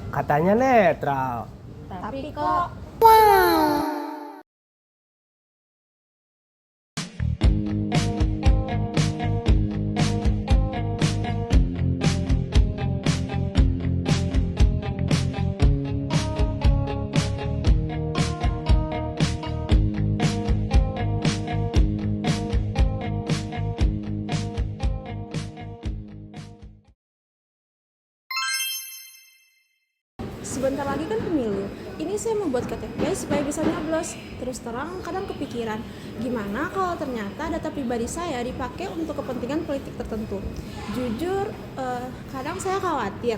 Katanya netral. Tapi kok sebentar lagi kan pemilu. Ini saya membuat KTP supaya bisa nyoblos. Terus terang kadang kepikiran, gimana kalau ternyata data pribadi saya dipakai untuk kepentingan politik tertentu. Jujur, kadang saya khawatir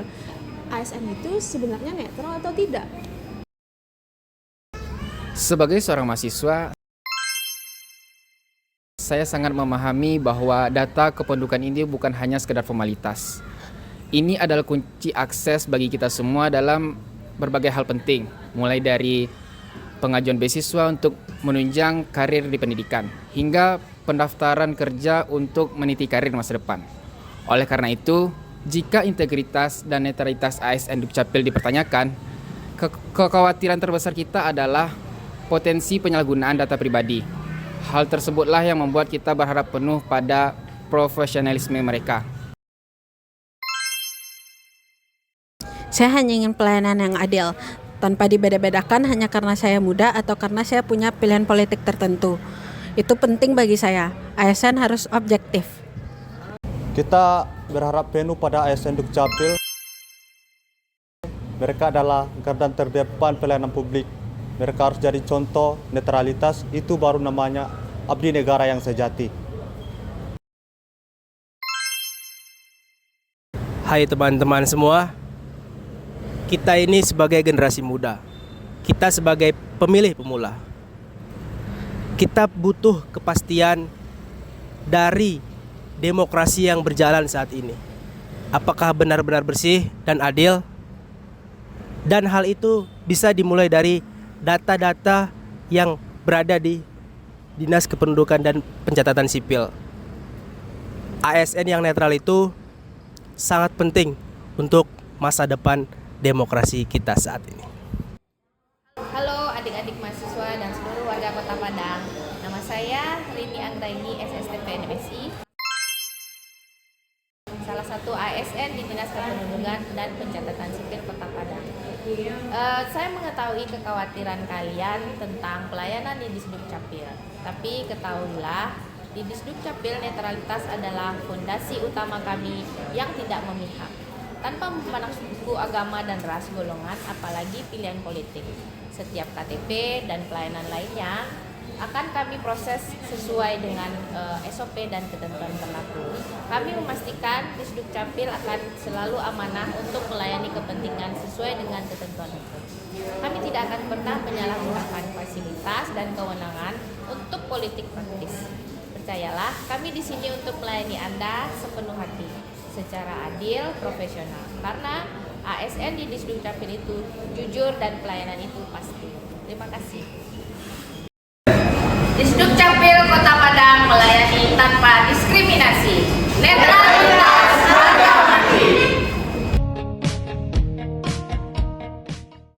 ASN itu sebenarnya netral atau tidak. Sebagai seorang mahasiswa, saya sangat memahami bahwa data kependudukan ini bukan hanya sekedar formalitas. Ini adalah kunci akses bagi kita semua dalam berbagai hal penting, mulai dari pengajuan beasiswa untuk menunjang karir di pendidikan, hingga pendaftaran kerja untuk meniti karir masa depan. Oleh karena itu, jika integritas dan netralitas ASN Dukcapil dipertanyakan, kekhawatiran terbesar kita adalah potensi penyalahgunaan data pribadi. Hal tersebutlah yang membuat kita berharap penuh pada profesionalisme mereka. Saya hanya ingin pelayanan yang adil, tanpa dibeda-bedakan hanya karena saya muda atau karena saya punya pilihan politik tertentu. Itu penting bagi saya. ASN harus objektif. Kita berharap penuh pada ASN Dukcapil. Mereka adalah garda terdepan pelayanan publik. Mereka harus jadi contoh netralitas, itu baru namanya abdi negara yang sejati. Hai teman-teman semua, kita ini sebagai generasi muda, kita sebagai pemilih pemula, kita butuh kepastian dari demokrasi yang berjalan saat ini. Apakah benar-benar bersih dan adil? Dan hal itu bisa dimulai dari data-data yang berada di Dinas Kependudukan dan Pencatatan Sipil. ASN yang netral itu sangat penting untuk masa depan demokrasi kita saat ini. halo adik-adik mahasiswa dan seluruh warga Kota Padang. Nama saya Rini Anggraini, SSTP NMSI. Salah satu ASN di Dinas Kependudukan dan Pencatatan Sipil Kota Padang. Saya mengetahui kekhawatiran kalian tentang pelayanan di Disdukcapil. Tapi ketahuilah, di Disdukcapil netralitas adalah fondasi utama kami yang tidak memihak. Tanpa memandang suku, agama, dan ras, golongan, apalagi pilihan politik. Setiap KTP dan pelayanan lainnya akan kami proses sesuai dengan SOP dan ketentuan berlaku. Kami memastikan Disdukcapil akan selalu amanah untuk melayani kepentingan sesuai dengan ketentuan hukum. Kami tidak akan pernah menyalahgunakan fasilitas dan kewenangan untuk politik praktis. Percayalah, kami di sini untuk melayani Anda sepenuh hati, secara adil, profesional. Karena ASN di Disdukcapil itu jujur dan pelayanan itu pasti. Terima kasih. Disdukcapil Kota Padang melayani tanpa diskriminasi, netral.